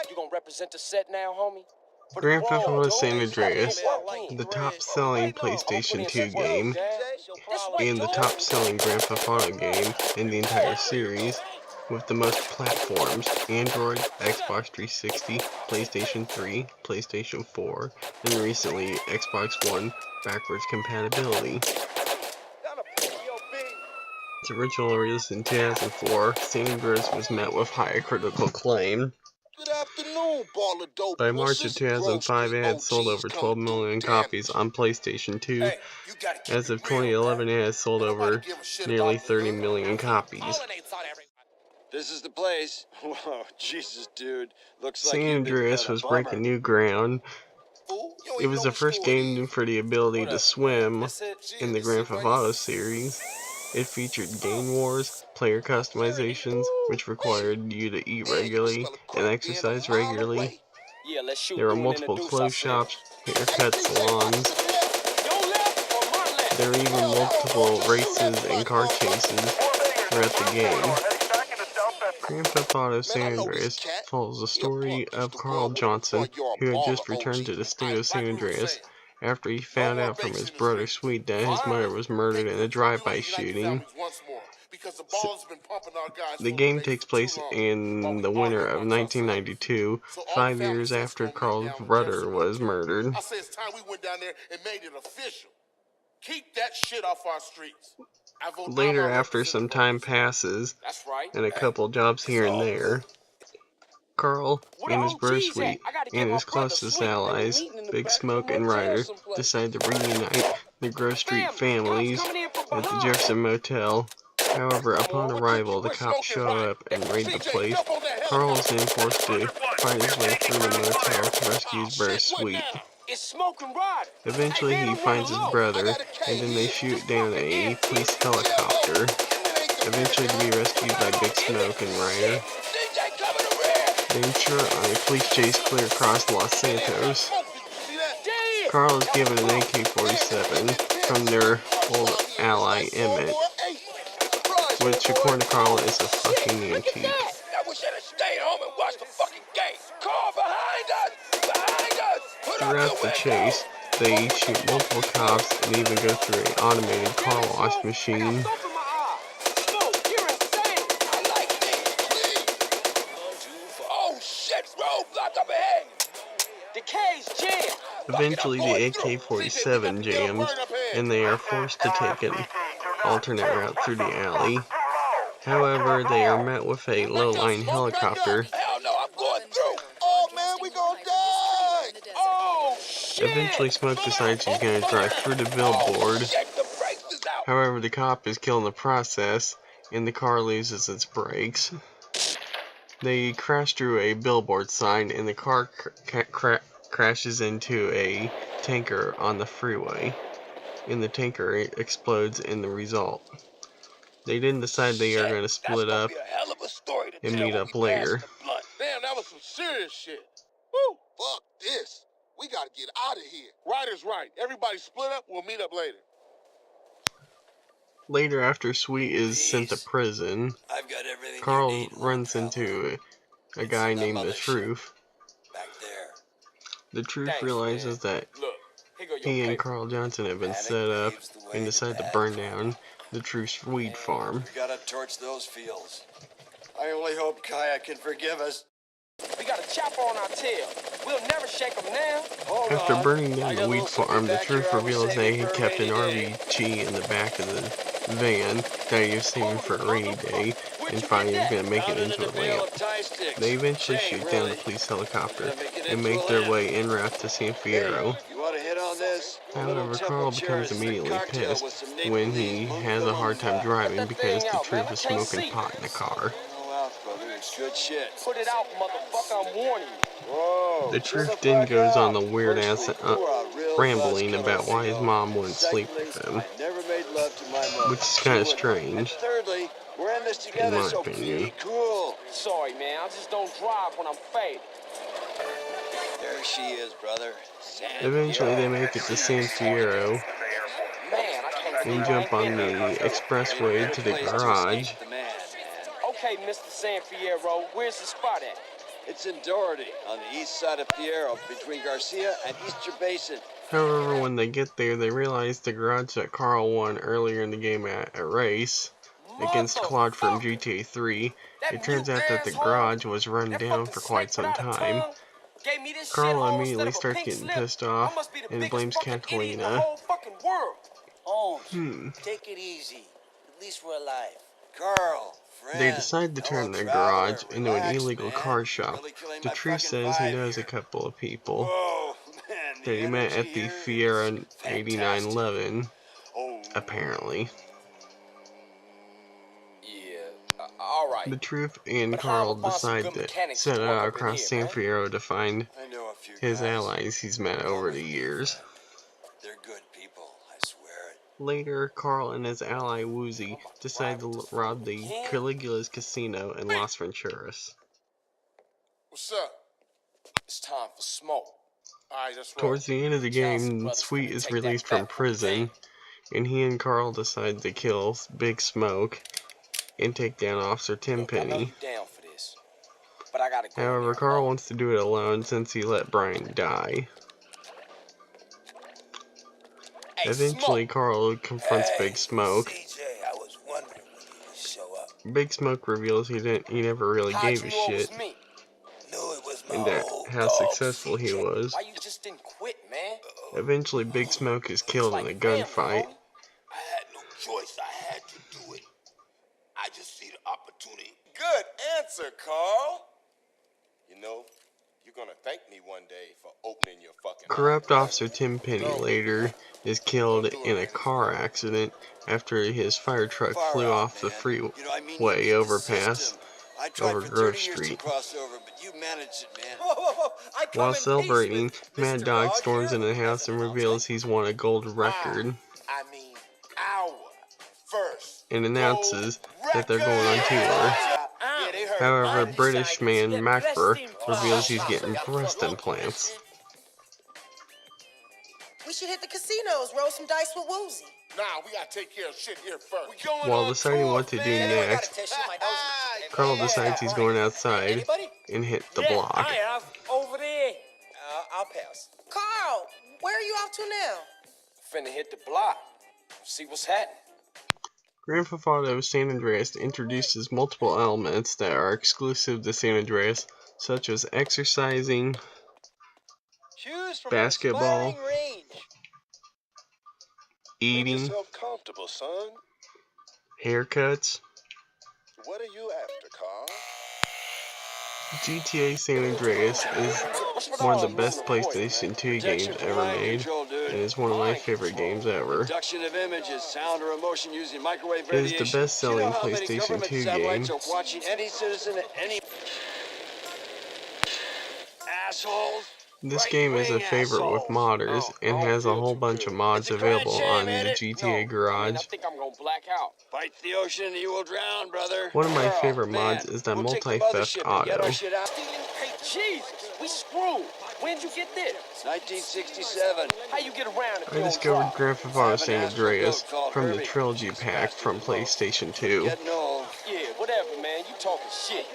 You gonna represent the set now, homie? Grand Theft Auto San Andreas, the top-selling PlayStation 2 game, and the top-selling Grand Theft Auto game in the entire series, with the most platforms: Android, Xbox 360, PlayStation 3, PlayStation 4, and recently Xbox One backwards compatibility. Its original release in 2004, San Andreas was met with high critical acclaim. By March of 2005, it had sold over 12 million copies on PlayStation 2. As of 2011, it has sold over nearly 30 million copies. This is the place. Whoa, Jesus, dude. Looks like San Andreas was breaking new ground. It was the first game for the ability to swim in the Grand Theft Auto series. It featured game wars, player customizations, which required you to eat regularly and exercise regularly. There were multiple clothes shops, haircut salons. There were even multiple races and car chases throughout the game. Grand Theft Auto San Andreas follows the story of Carl Johnson, who had just returned to the state of San Andreas after he found out from his brother Sweet that his mother was murdered in a drive-by shooting. The game takes place in the winter of 1992, 5 years after Carl's brother was murdered. I say it's time we went down there and made it official. Keep that shit off our streets. Later, after some time passes, and a couple jobs here and there, Carl and his brother Sweet and his closest allies, Big Smoke and Ryder, decide to reunite the Grove Street families at the Jefferson Motel. However, upon arrival, the cops show up and raid the place. Carl is then forced to fight his way through the motel to rescue his brother Sweet. Eventually, he finds his brother, and then they shoot down a police helicopter, eventually to be rescued by Big Smoke and Ryder. They ensure on a police chase clear across Los Santos. Carl is given an AK-47 from their old ally Emmett, which according to Carl is a fucking antique. Throughout the chase, they shoot multiple cops and even go through an automated car wash machine. Eventually, the AK-47 jams, and they are forced to take an alternate route through the alley. However, they are met with a low-lying helicopter. Eventually, Smoke decides he's going to drive through the billboard. However, the cop is killed in the process, and the car loses its brakes. They crash through a billboard sign, and the car crashes into a tanker on the freeway, and the tanker explodes in the result. They then decide they are going to split up and meet up later. Damn, that was some serious shit. Woo! Fuck this. We gotta get out of here. Ryder's right. Everybody split up. We'll meet up later. Later, after Sweet is sent to prison, Carl runs into a guy named The Truth. The Truth realizes that he and Carl Johnson have been set up and decide to burn down The Truth's weed farm. We gotta torch those fields. I only hope Kaya can forgive us. We got a chopper on our tail. We'll never shake them now. After burning down the weed farm, The Truth reveals that he kept an RBG in the back of the van that he was saving for a rainy day, and finally was going to make it into a lamp. They eventually shoot down the police helicopter and make their way en route to San Fierro. However, Carl becomes immediately pissed when he has a hard time driving because The Truth is smoking pot in the car. Good shit. Put it out, motherfucker, I'm warning you. Whoa, The Truth then goes on the weird ass rambling about why his mom wouldn't sleep with him, which is kind of strange, Thirdly, we're in this in together, my so opinion. be cool. Sorry, man, I just don't drive when I'm faded. There she is, brother. Eventually, they make it to San Fierro Man, I can't and jump on the expressway to the garage. Okay, Mr. San Fierro, where's the spot at? It's in Doherty, on the east side of Fierro, between Garcia and Easter Basin. However, when they get there, they realize the garage that Carl won earlier in the game at a race against Claude from GTA 3. It turns out that the garage was run down for quite some time. Carl immediately starts getting pissed off and blames Catalina. Take it easy. At least we're alive. Carl, friend. They decide to turn their garage into an illegal car shop. Detrice says he knows a couple of people Whoa, man, that he met at the Fiera 8911, apparently. The Truth and Carl decide to set out across San Fierro to find his allies he's met over the years. They're good people, I swear it. Later, Carl and his ally Woozy decide to rob the Caligula's casino in Las Venturas. What's up? It's time for smoke. Alright, that's right. Towards the end of the game, Sweet is released from prison, and he and Carl decide to kill Big Smoke and take down Officer Tenpenny. However, Carl wants to do it alone since he let Brian die. Eventually, Carl confronts Big Smoke. CJ, I was wondering when you would show up. Big Smoke reveals he never really gave a shit, No, it was my and that old how dog, successful he CJ. was. Why you just didn't quit, man? Eventually, Big Smoke is killed in a gunfight. I had no choice. I had to do it. I just see the opportunity. Good answer, Carl. You know, you're gonna thank me one day for opening your fucking Corrupt Officer Tenpenny later is killed in a car accident after his fire truck flew off the freeway overpass over Grove Street. While celebrating, Mad Dog storms into the house and reveals he's won a gold record our first and announces that they're going on tour. However, British man Macber reveals he's getting breast implants. We should hit the casinos, roll some dice with Woozy. Nah, we gotta take care of shit here first. While deciding what to do next, Carl decides he's going outside and hit the block. Over there. I'll pass. Carl, where are you off to now? Finna hit the block. See what's happening. Grand Theft Auto San Andreas introduces multiple elements that are exclusive to San Andreas, such as exercising, basketball, eating, Comfortable, son. haircuts. What are you after, Carl? GTA San Andreas is one of the best PlayStation 2 games ever made, and is one of my favorite games ever. Production of images, sound or emotion using microwave It is radiation. the best-selling You know how many PlayStation government 2 satellites game. are watching any citizen at any assholes. This game is a favorite with modders and has a whole bunch of mods available on the GTA Garage. I think I'm gonna black out. Fight the ocean, you will drown, brother. One of my favorite Man, mods is the we'll take the multi-theft mothership and get auto. our shit out. Hey, Jesus, we screwed. When'd you get this? 1967. How you get around if I you don't discovered drive? Grand Theft Auto San Andreas from the Trilogy Pack from PlayStation 2. Getting old. Yeah, whatever, man. You talking shit.